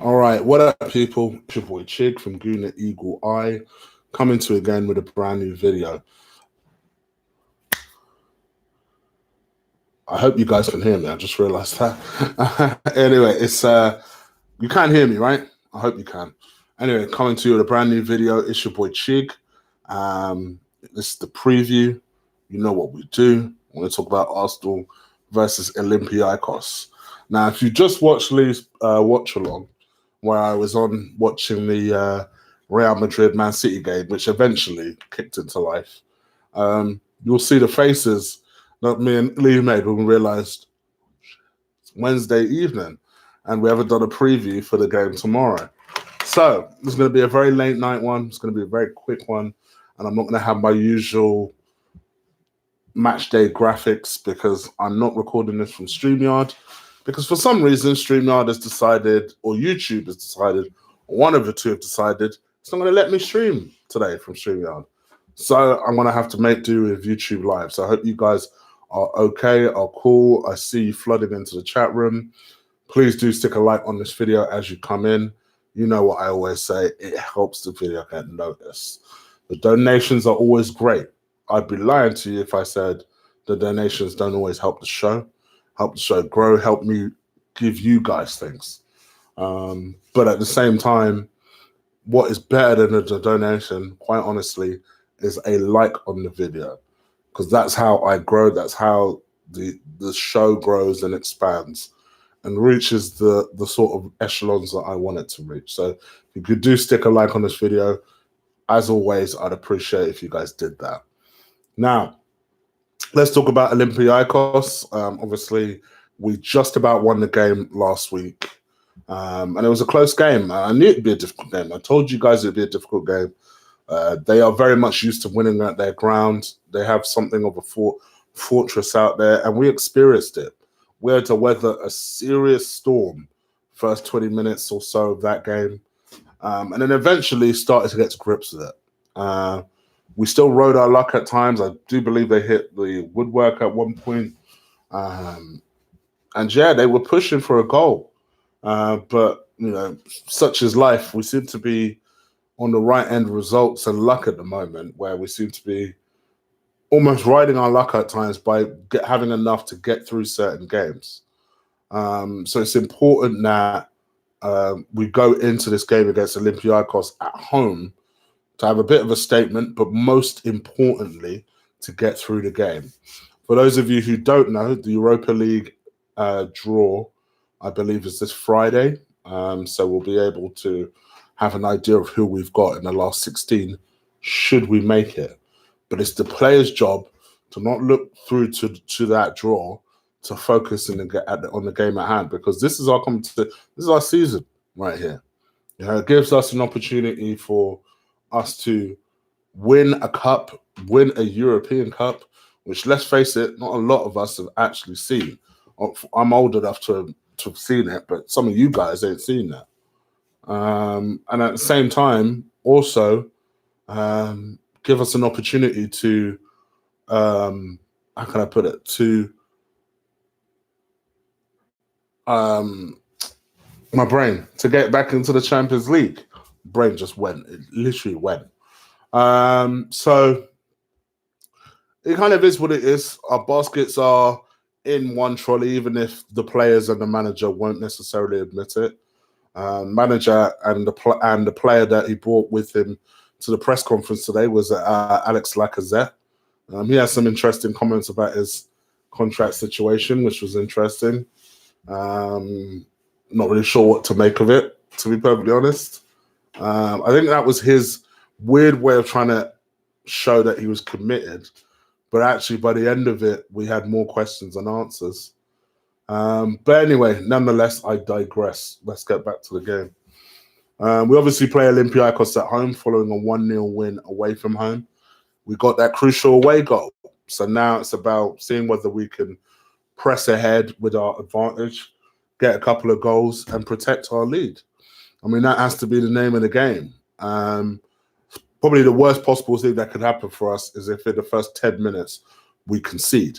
All right, what up, people? It's your boy Chig from Guna Eagle Eye, coming to you again with a brand new video. I hope you guys can hear me. I just realized that. Anyway, it's you can't hear me, right? I hope you can. Anyway, coming to you with a brand new video. It's your boy Chig. This is the preview. You know what we do. I want to talk about Arsenal versus Olympiacos. Now, if you just watched Lee's watch along, where I was on watching the Real Madrid Man City game, which eventually kicked into life, you'll see the faces that me and Lee made when we realized it's Wednesday evening and we haven't done a preview for the game tomorrow. So this is going to be a very late night one. It's going to be a very quick one. And I'm not going to have my usual match day graphics because I'm not recording this from StreamYard. Because for some reason, StreamYard has decided, or YouTube has decided, or one of the two have decided, it's not going to let me stream today from StreamYard. So I'm going to have to make do with YouTube Live. So I hope you guys are okay, are cool. I see you flooding into the chat room. Please do stick a like on this video as you come in. You know what I always say, it helps the video get noticed. The donations are always great. I'd be lying to you if I said the donations don't always help the show grow, help me give you guys things. But at the same time, what is better than a donation, quite honestly, is a like on the video. Because that's how I grow, that's how the show grows and expands and reaches the sort of echelons that I want it to reach. So if you could do stick a like on this video, as always, I'd appreciate if you guys did that. Now, let's talk about Olympiacos. Obviously, we just about won the game last week. And it was a close game. I knew it'd be a difficult game. I told you guys it'd be a difficult game. They are very much used to winning at their ground. They have something of a fortress out there, and we experienced it. We had to weather a serious storm first 20 minutes or so of that game. And then eventually started to get to grips with it. We still rode our luck at times. I do believe they hit the woodwork at one point. And yeah, they were pushing for a goal. But, you know, such is life. We seem to be on the right end of results and luck at the moment, where we seem to be almost riding our luck at times by having enough to get through certain games. So it's important that we go into this game against Olympiacos at home to have a bit of a statement, but most importantly, to get through the game. For those of you who don't know, the Europa League draw, I believe, is this Friday. So we'll be able to have an idea of who we've got in the last 16, should we make it. But it's the player's job to not look through to that draw, to focus on the game at hand, because this is our season right here. You know, it gives us an opportunity for us to win a cup, win a European Cup, which, let's face it, not a lot of us have actually seen. I'm old enough to have seen it, but some of you guys ain't seen that. And at the same time, also give us an opportunity to, how can I put it, to my brain, to get back into the Champions League. Brain just went. It literally went. So it kind of is what it is. Our baskets are in one trolley, even if the players and the manager won't necessarily admit it. Manager and the player that he brought with him to the press conference today was Alex Lacazette. He has some interesting comments about his contract situation, which was interesting. Not really sure what to make of it, to be perfectly honest. I think that was his weird way of trying to show that he was committed. But actually, by the end of it, we had more questions than answers. But anyway, nonetheless, I digress. Let's get back to the game. We obviously play Olympiacos at home following a 1-0 win away from home. We got that crucial away goal. So now it's about seeing whether we can press ahead with our advantage, get a couple of goals, and protect our lead. I mean, that has to be the name of the game. Probably the worst possible thing that could happen for us is if in the first 10 minutes we concede.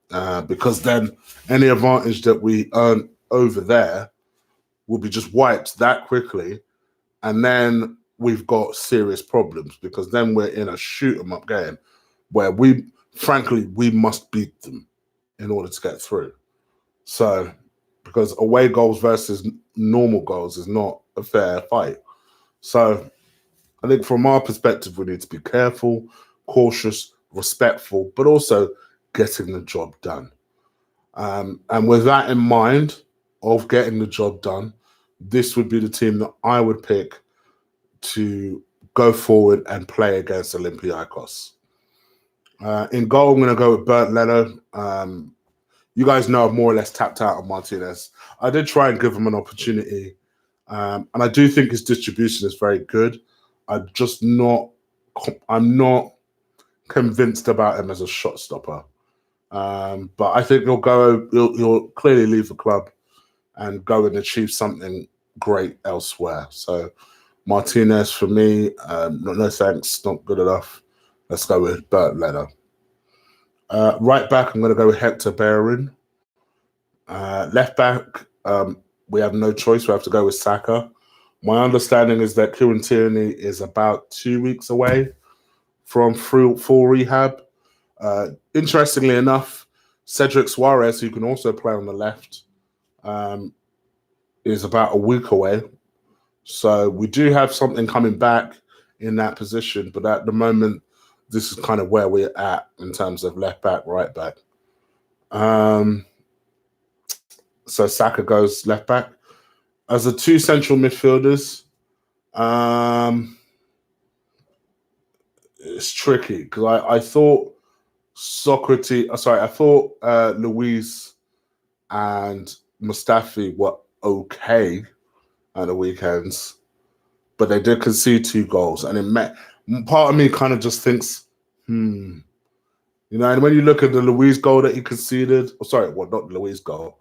Because then any advantage that we earn over there will be just wiped that quickly, and then we've got serious problems, because then we're in a shoot 'em up game where frankly, we must beat them in order to get through. So, because away goals versus normal goals is not a fair fight. So, I think from our perspective, we need to be careful, cautious, respectful, but also getting the job done. And with that in mind, of getting the job done, this would be the team that I would pick to go forward and play against Olympiacos. In goal, I'm going to go with Bernd Leno. You guys know I've more or less tapped out on Martinez. I did try and give him an opportunity, and I do think his distribution is very good. I'm not convinced about him as a shot stopper. But I think he'll clearly leave the club and go and achieve something great elsewhere. So Martinez for me, no thanks, not good enough. Let's go with Bernd Leno. Right back, I'm going to go with Hector Bellerin. Left back, we have no choice. We have to go with Saka. My understanding is that Kieran Tierney is about 2 weeks away from full rehab. Interestingly enough, Cedric Suarez, who can also play on the left, is about a week away. So we do have something coming back in that position, but at the moment, this is kind of where we're at in terms of left back, right back. So Saka goes left back. As the two central midfielders, it's tricky because I thought Luiz and Mustafi were okay at the weekends, but they did concede 2 goals, and part of me kind of just thinks, and when you look at the Luiz goal that he conceded, not the Luiz goal,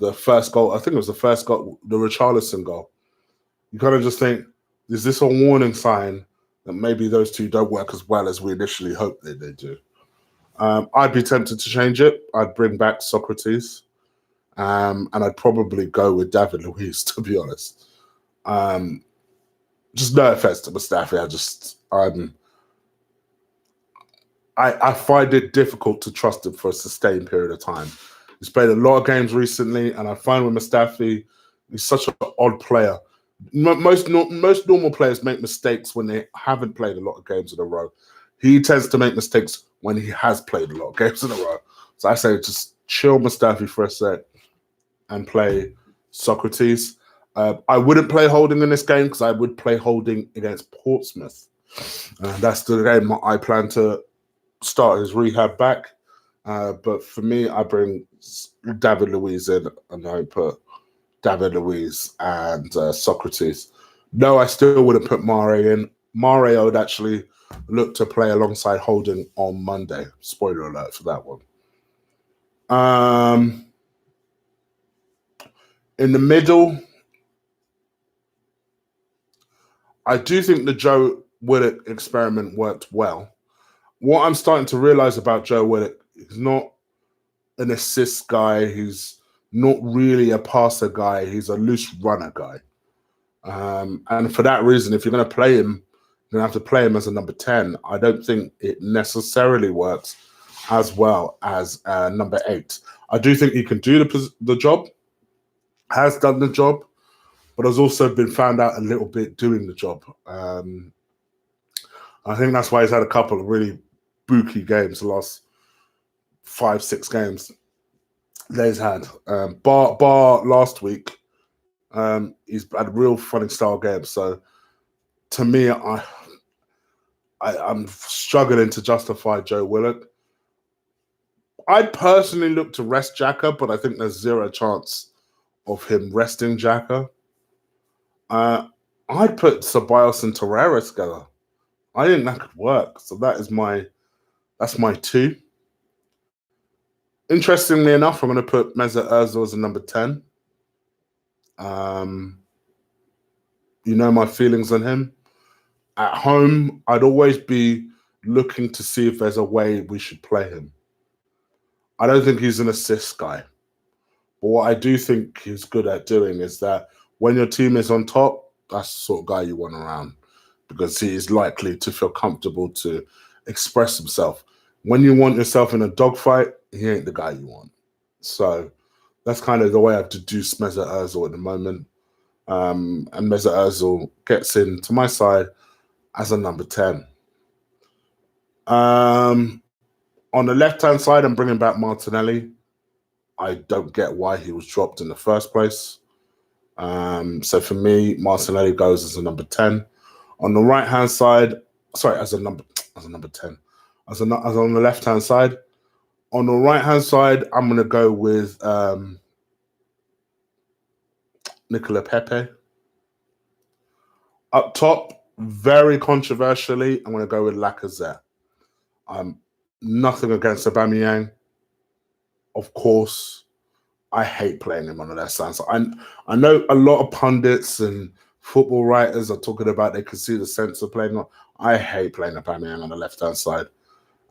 the first goal, I think it was the first goal, the Richarlison goal, you kind of just think, is this a warning sign that maybe those two don't work as well as we initially hoped that they do? I'd be tempted to change it. I'd bring back Socrates, and I'd probably go with David Luiz, to be honest. Just no offense to Mustafi, I find it difficult to trust him for a sustained period of time. He's played a lot of games recently, and I find with Mustafi, he's such an odd player. Most normal players make mistakes when they haven't played a lot of games in a row. He tends to make mistakes when he has played a lot of games in a row. So I say just chill Mustafi for a sec and play Socrates. I wouldn't play Holding in this game because I would play Holding against Portsmouth. That's the game I plan to start his rehab back. But for me, I bring David Luiz in, and I put David Luiz and Socrates. No, I still wouldn't put Mare in. Mare, I would actually look to play alongside Holding on Monday. Spoiler alert for that one. In the middle, I do think the Joe Willock experiment worked well. What I'm starting to realize about Joe Willock, he's not an assist guy. He's not really a passer guy. He's a loose runner guy. And for that reason, if you're going to play him, you're going to have to play him as a number 10. I don't think it necessarily works as well as number 8. I do think he can do the job, has done the job, but has also been found out a little bit doing the job. I think that's why he's had a couple of really booky games, the last 5-6 games that he's had. Bar last week, he's had a real funny style game. So to me, I'm struggling to justify Joe Willock. I'd personally look to rest Xhaka, but I think there's zero chance of him resting Xhaka. I'd put Ceballos and Torreira together. I think that could work. So that's my 2. Interestingly enough, I'm going to put Mesut Ozil as a number 10. You know my feelings on him. At home, I'd always be looking to see if there's a way we should play him. I don't think he's an assist guy. But what I do think he's good at doing is that when your team is on top, that's the sort of guy you want around because he is likely to feel comfortable to express himself. When you want yourself in a dogfight, he ain't the guy you want. So that's kind of the way I've deduced Mesut Ozil at the moment. And Mesut Ozil gets into my side as a number 10. On the left-hand side, I'm bringing back Martinelli. I don't get why he was dropped in the first place. So for me, Martinelli goes as a number 10. On the right-hand side, sorry, as a number 10. As on the left-hand side. On the right-hand side, I'm going to go with Nicola Pepe. Up top, very controversially, I'm going to go with Lacazette. Nothing against Aubameyang. Of course, I hate playing him on the left side. So I know a lot of pundits and football writers are talking about they can see the sense of playing on. I hate playing Aubameyang on the left-hand side.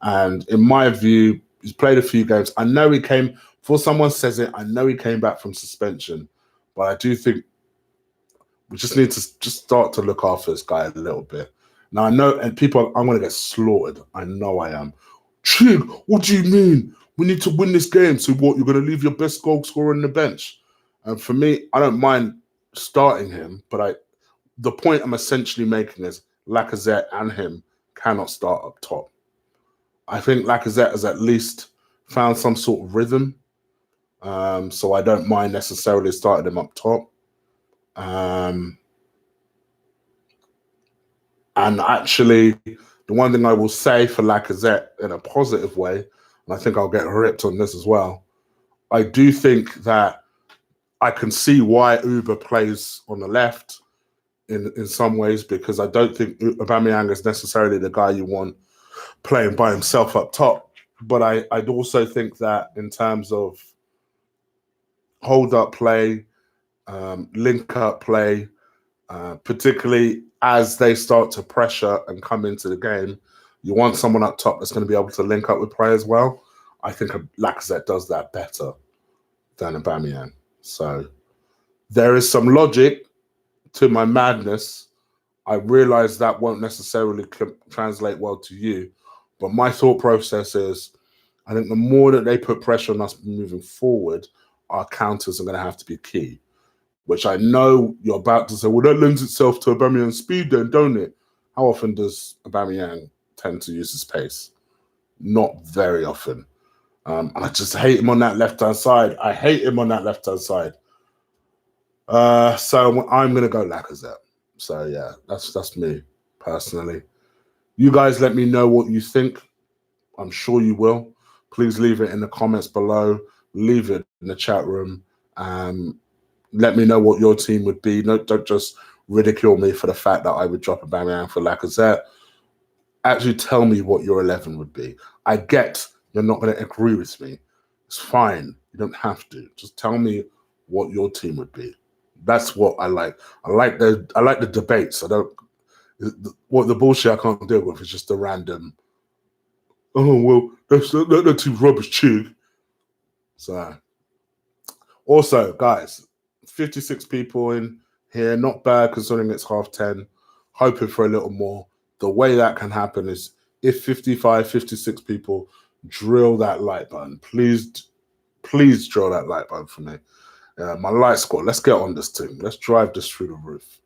And in my view, he's played a few games. I know he came, before someone says it, I know he came back from suspension. But I do think we just need to just start to look after this guy a little bit. Now, I know, and people, I'm going to get slaughtered. I know I am. Chig, what do you mean? We need to win this game. So what, you're going to leave your best goal scorer on the bench? And for me, I don't mind starting him, but the point I'm essentially making is Lacazette and him cannot start up top. I think Lacazette has at least found some sort of rhythm. So I don't mind necessarily starting him up top. And actually, the one thing I will say for Lacazette in a positive way, and I think I'll get ripped on this as well, I do think that I can see why Uber plays on the left in some ways, because I don't think Aubameyang is necessarily the guy you want playing by himself up top. But I'd also think that in terms of hold-up play, link-up play, particularly as they start to pressure and come into the game, you want someone up top that's going to be able to link up with players well. I think Lacazette does that better than Aubameyang. So there is some logic to my madness. I realize that won't necessarily translate well to you, but my thought process is I think the more that they put pressure on us moving forward, our counters are going to have to be key, which I know you're about to say, well, that lends itself to Aubameyang's speed then, don't it? How often does Aubameyang tend to use his pace? Not very often. I just hate him on that left-hand side. I hate him on that left-hand side. So I'm going to go Lacazette. So, yeah, that's me, personally. You guys let me know what you think. I'm sure you will. Please leave it in the comments below. Leave it in the chat room. Let me know what your team would be. No, don't just ridicule me for the fact that I would drop Aubameyang for Lacazette. Actually tell me what your 11 would be. I get you're not going to agree with me. It's fine. You don't have to. Just tell me what your team would be. That's what I like. I like the debates. What the bullshit I can't deal with is just the random. Oh well, that team's rubbish, Chig. So, also, guys, 56 people in here, not bad considering it's 10:30. Hoping for a little more. The way that can happen is if 55, 56 people drill that like button. Please drill that like button for me. My like score. Let's get on this thing. Let's drive this through the roof.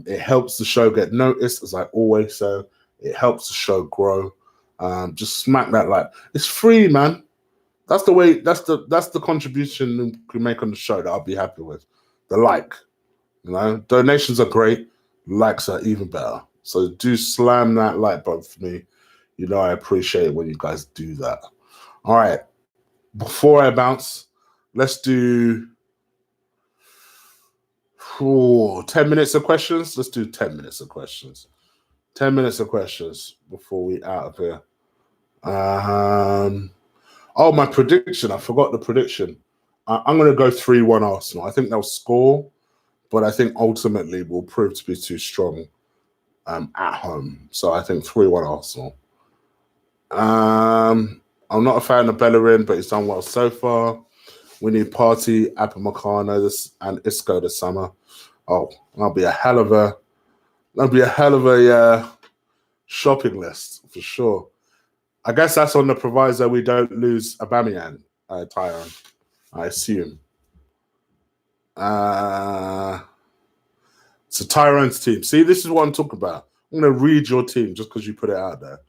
It helps the show get noticed, as I always say. It helps the show grow. Just smack that like. It's free, man. That's the way. That's the contribution you can make on the show that I'll be happy with. The like. You know, donations are great. Likes are even better. So do slam that like button for me. You know I appreciate it when you guys do that. All right. Before I bounce, let's do 10 minutes of questions. Let's do 10 minutes of questions. 10 minutes of questions before we out of here. Oh, my prediction. I forgot the prediction. I'm going to go 3-1 Arsenal. I think they'll score, but I think ultimately will prove to be too strong at home. So I think 3-1 Arsenal. I'm not a fan of Bellerin, but he's done well so far. We need Party, Apamecano, and Isco this summer. Oh, that'll be a hell of a shopping list for sure. I guess that's on the proviso we don't lose Aubameyang, Tyrone, I assume. So Tyrone's team. See, this is what I'm talking about. I'm going to read your team just because you put it out there.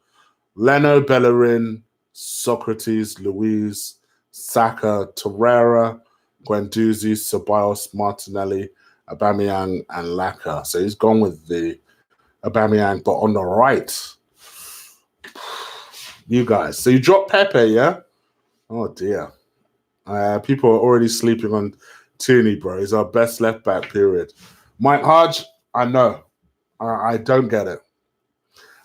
Leno, Bellerin, Socrates, Luiz, Saka, Torreira, Guendouzi, Ceballos, Martinelli, Aubameyang, and Laka. So he's gone with the Aubameyang, but on the right, you guys. So you dropped Pepe, yeah? Oh dear. People are already sleeping on Tierney, bro. He's our best left back, period. Mike Hodge, I know. I don't get it.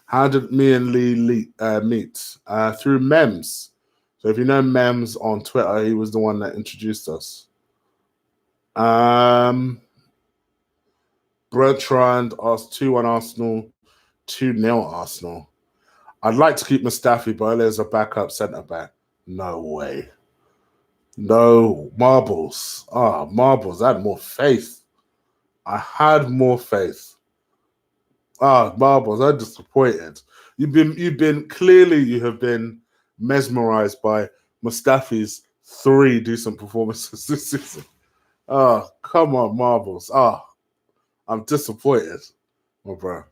How did me and Lee meet? Through Mems. So if you know Mems on Twitter, he was the one that introduced us. Bertrand asked 2-1 Arsenal, 2-0 Arsenal. I'd like to keep Mustafi, but only as a backup centre-back. No way. No. Marbles. Marbles. I had more faith. Marbles. I'm disappointed. You have been mesmerized by Mustafi's 3 decent performances this season. Oh, come on, Marbles. I'm disappointed, my bro.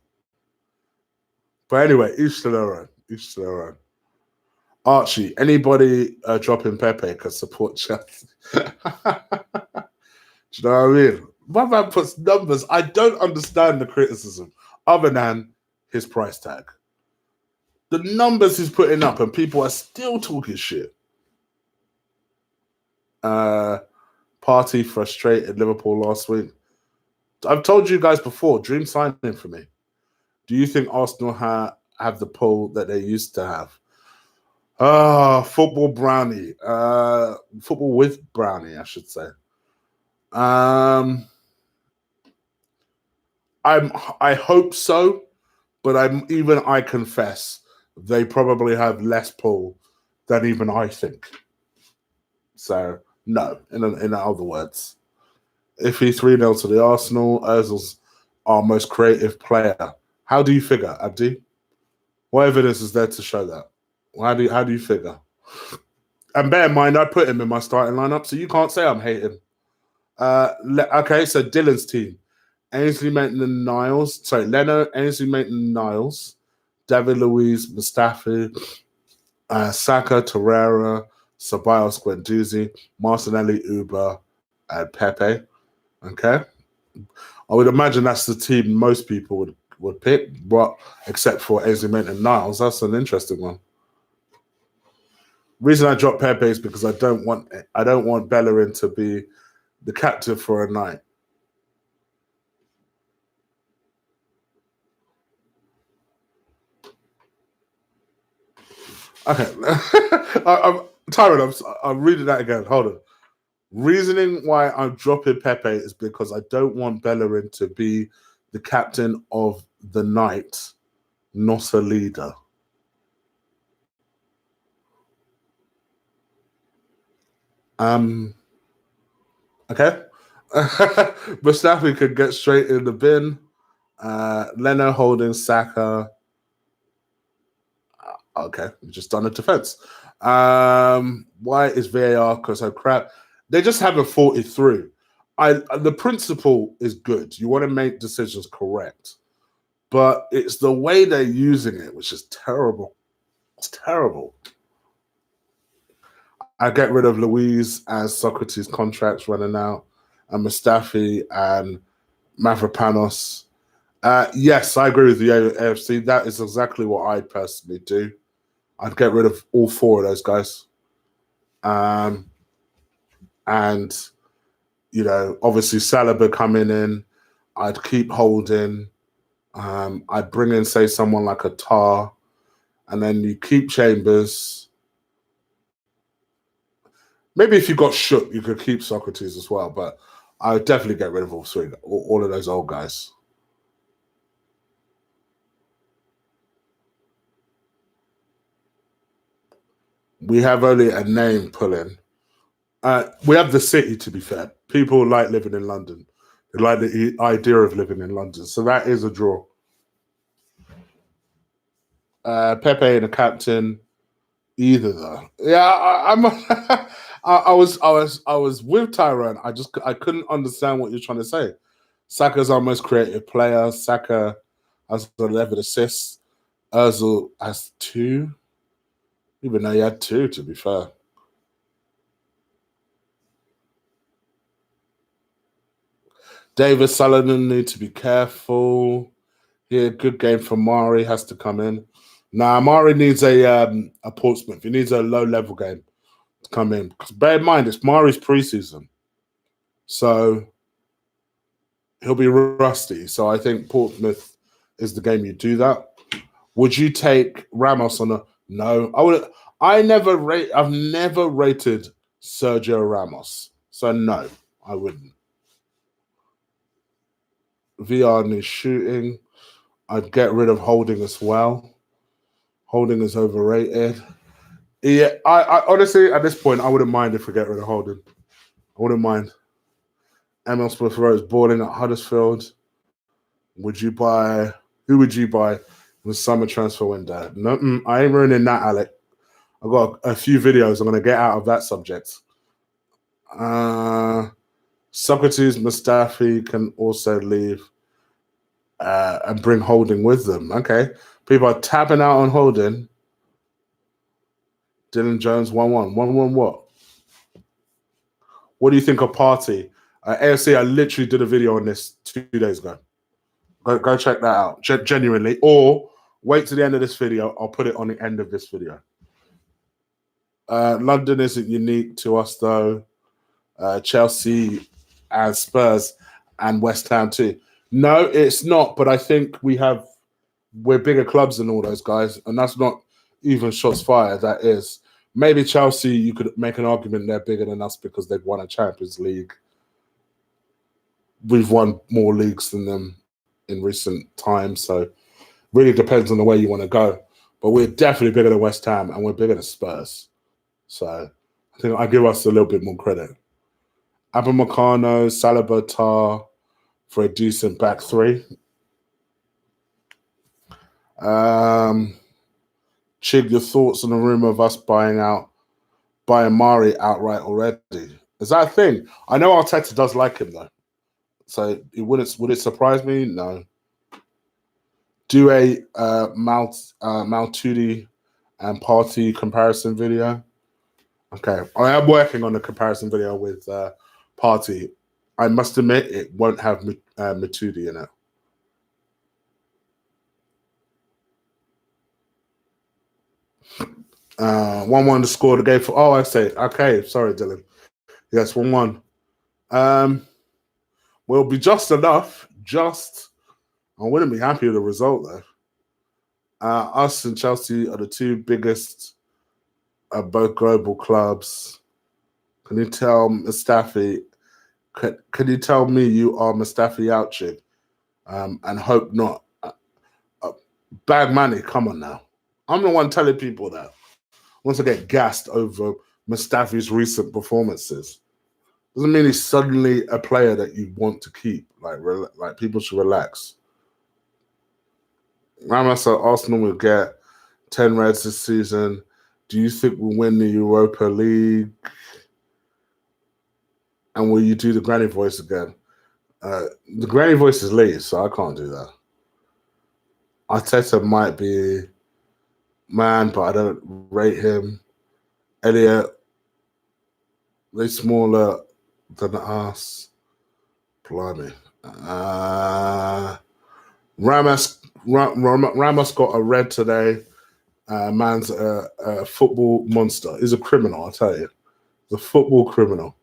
But anyway, each to their own. Archie, anybody dropping Pepe can support Chelsea. Do you know what I mean? My man puts numbers. I don't understand the criticism other than his price tag. The numbers he's putting up and people are still talking shit. Party frustrated Liverpool last week. I've told you guys before, dream signing for me. Do you think Arsenal have the pull that they used to have? Football brownie. Football with brownie, I should say. I hope so, but I confess they probably have less pull than even I think. So no, in other words, if he's 3-0 to the Arsenal, Ozil's our most creative player. How do you figure, Abdi? What evidence is there to show that? How do you figure? And bear in mind, I put him in my starting lineup, so you can't say I'm hating. Okay, so Dylan's team. Ainsley Maitland-Niles. Sorry, Leno, Ainsley Maitland-Niles, David Luiz, Mustafi, Saka, Torreira, Ceballos, Guendouzi, Martinelli, Uber, and Pepe. Okay? I would imagine that's the team most people would pick, but except for Ainsley Maitland-Niles. That's an interesting one. Reason I dropped Pepe is because I don't want Bellerin to be the captain for a night. Okay, Tyrone, I'm reading that again. Hold on. Reasoning why I'm dropping Pepe is because I don't want Bellerin to be the captain of the night, not a leader. Okay. Mustafi could get straight in the bin. Leno holding Saka. Okay, we've just done a defense. Why is VAR so crap? They just haven't thought it through. The principle is good. You want to make decisions correct, but it's the way they're using it which is terrible. It's terrible. I get rid of Luiz as Socrates' contract's running out, and Mustafi and Mavropanos. Yes, I agree with the AFC. That is exactly what I personally do. I'd get rid of all 4 of those guys. And, you know, obviously Saliba coming in, I'd keep holding. I'd bring in, say, someone like a Tar, and then you keep Chambers. Maybe if you got shook, you could keep Socrates as well, but I would definitely get rid of all of those old guys. We have only a name pulling. We have the city, to be fair. People like living in London. They like the idea of living in London. So that is a draw. Pepe and the captain, either though. Yeah, I'm. I was with Tyrone. I couldn't understand what you're trying to say. Saka's our most creative player. Saka has 11 assists. Özil has 2. Even though he had 2, to be fair. David Sullivan need to be careful. Yeah, good game for Mari, has to come in. Nah, Mari needs a Portsmouth. He needs a low level game to come in. Because bear in mind, it's Mari's preseason, so he'll be rusty. So I think Portsmouth is the game you do that. Would you take Ramos on a no? I would. I've never rated Sergio Ramos, so no, I wouldn't. VR needs shooting. I'd get rid of Holding as well. Holding is overrated. Yeah, I honestly, at this point, I wouldn't mind if we get rid of Holding. I wouldn't mind. Emil Smith Rowe is balling at Huddersfield. Would you buy? Who would you buy in the summer transfer window? No, I ain't ruining that, Alec. I've got a few videos I'm going to get out of that subject. Socrates Mustafi can also leave and bring Holding with them. Okay. People are tapping out on Holding. Dylan Jones, 1-1. 1-1 what? What do you think of Party? AFC, I literally did a video on this 2 days ago. Go check that out, genuinely. Or wait to the end of this video. I'll put it on the end of this video. London isn't unique to us, though. Chelsea and Spurs and West Ham too. No, it's not. But I think we're bigger clubs than all those guys, and that's not even shots fired. That is. Maybe Chelsea, you could make an argument they're bigger than us because they've won a Champions League. We've won more leagues than them in recent times, so really depends on the way you want to go. But we're definitely bigger than West Ham, and we're bigger than Spurs. So I think I give us a little bit more credit. Abamecano, Saliba, Tar for a decent back 3. Chig, your thoughts on the rumor of us buying Mari outright already? Is that a thing? I know Arteta does like him though, so would it surprise me? No. Do a Maltudi and Party comparison video. Okay, I am working on a comparison video with Party. I must admit it won't have Matudi in it. 1-1 to score the game for. Oh, I say okay. Sorry, Dylan. Yes, 1-1. Will be just enough. I wouldn't be happy with the result though. Us and Chelsea are the 2 biggest, both global clubs. Can you tell Mustafi? Can you tell me you are Mustafi out, chick? And hope not. Bad money. Come on now. I'm the one telling people that. Once I get gassed over Mustafi's recent performances, doesn't mean he's suddenly a player that you want to keep. Like people should relax. Ramos at Arsenal will get 10 reds this season. Do you think we'll win the Europa League? And will you do the granny voice again? The granny voice is Lee, so I can't do that. Arteta might be man, but I don't rate him. Elliot, way smaller than us. Blimey. Ramos got a red today. Man's a football monster. He's a criminal, I'll tell you. He's a football criminal.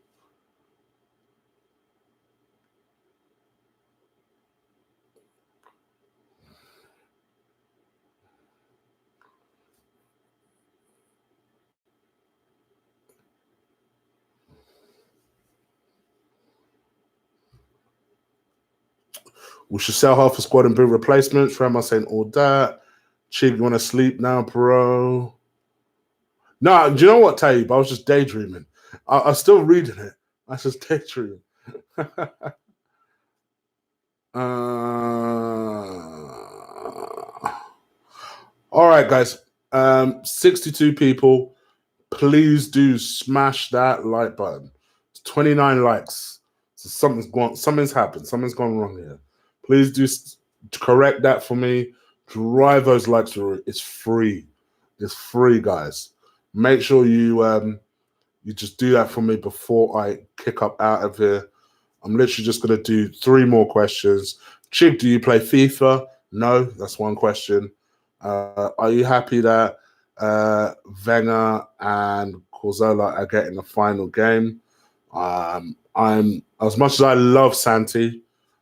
We should sell half a squad and bring replacements. Ramos saying all that. Chig, you want to sleep now, bro? No, do you know what, Taib? I was just daydreaming. I'm still reading it. That's just daydreaming. All right, guys. 62 people. Please do smash that like button. It's 29 likes. So something's happened. Something's gone wrong here. Please do correct that for me. Drive those likes through. It's free. It's free, guys. Make sure you just do that for me before I kick up out of here. I'm literally just going to do 3 more questions. Chig, do you play FIFA? No, that's one question. Are you happy that Wenger and Corzola are getting the final game? I'm as much as I love Santi,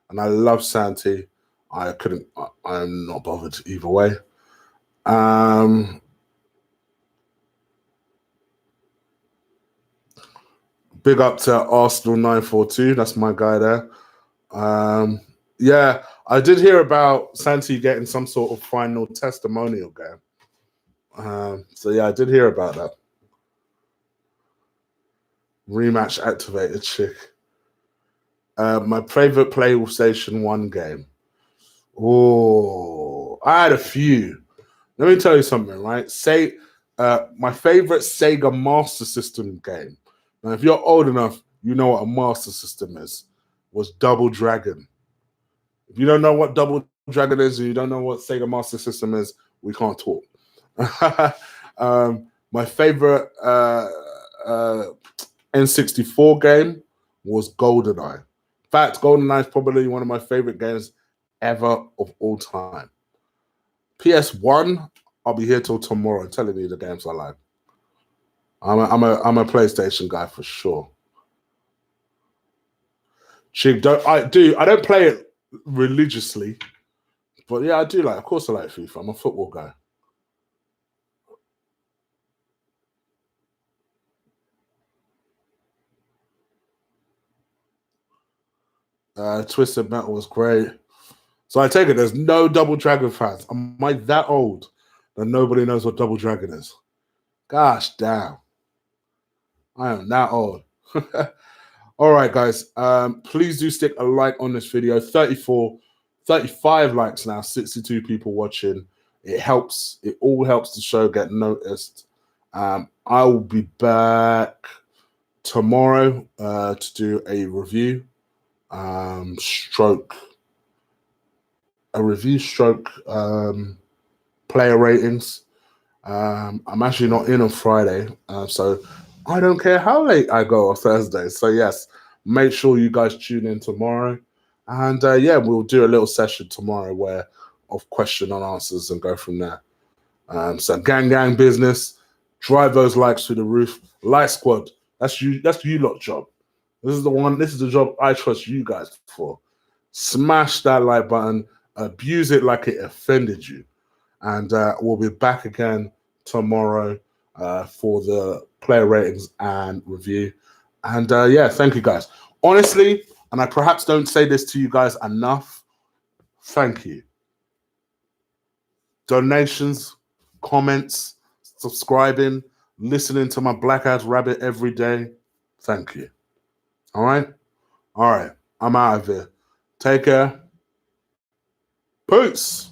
and I love Santi, I'm not bothered either way. Big up to Arsenal 942. That's my guy there. Yeah, I did hear about Santi getting some sort of final testimonial game. So yeah, I did hear about that. Rematch activated chick. My favorite PlayStation 1 game. Oh, I had a few. Let me tell you something, right? My favorite Sega Master System game. Now, if you're old enough, you know what a Master System is. Was Double Dragon. If you don't know what Double Dragon is, and you don't know what Sega Master System is, we can't talk. My favorite N64 game was GoldenEye. In fact, GoldenEye is probably one of my favorite games ever of all time. PS1, I'll be here till tomorrow telling you the games I like. I'm a PlayStation guy for sure. Chig, I don't play it religiously, but yeah, I do like. Of course, I like FIFA. I'm a football guy. Twisted Metal was great. So I take it there's no Double Dragon fans. Am I that old that nobody knows what Double Dragon is? Gosh damn. I am that old. All right, guys. Please do stick a like on this video. 35 likes now, 62 people watching. It helps. It all helps the show get noticed. I will be back tomorrow to do a review. Stroke player ratings. I'm actually not in on Friday, so I don't care how late I go on Thursday. So yes, make sure you guys tune in tomorrow, and yeah, we'll do a little session tomorrow of question and answers and go from there. So gang business, drive those likes through the roof. Light squad, that's you lot job. This is the job I trust you guys for. Smash that like button, abuse it like it offended you. And we'll be back again tomorrow for the player ratings and review. And yeah, thank you guys. Honestly, and I perhaps don't say this to you guys enough, thank you. Donations, comments, subscribing, listening to my Black-eyed rabbit every day. Thank you. All right? All right. I'm out of here. Take care. Peace.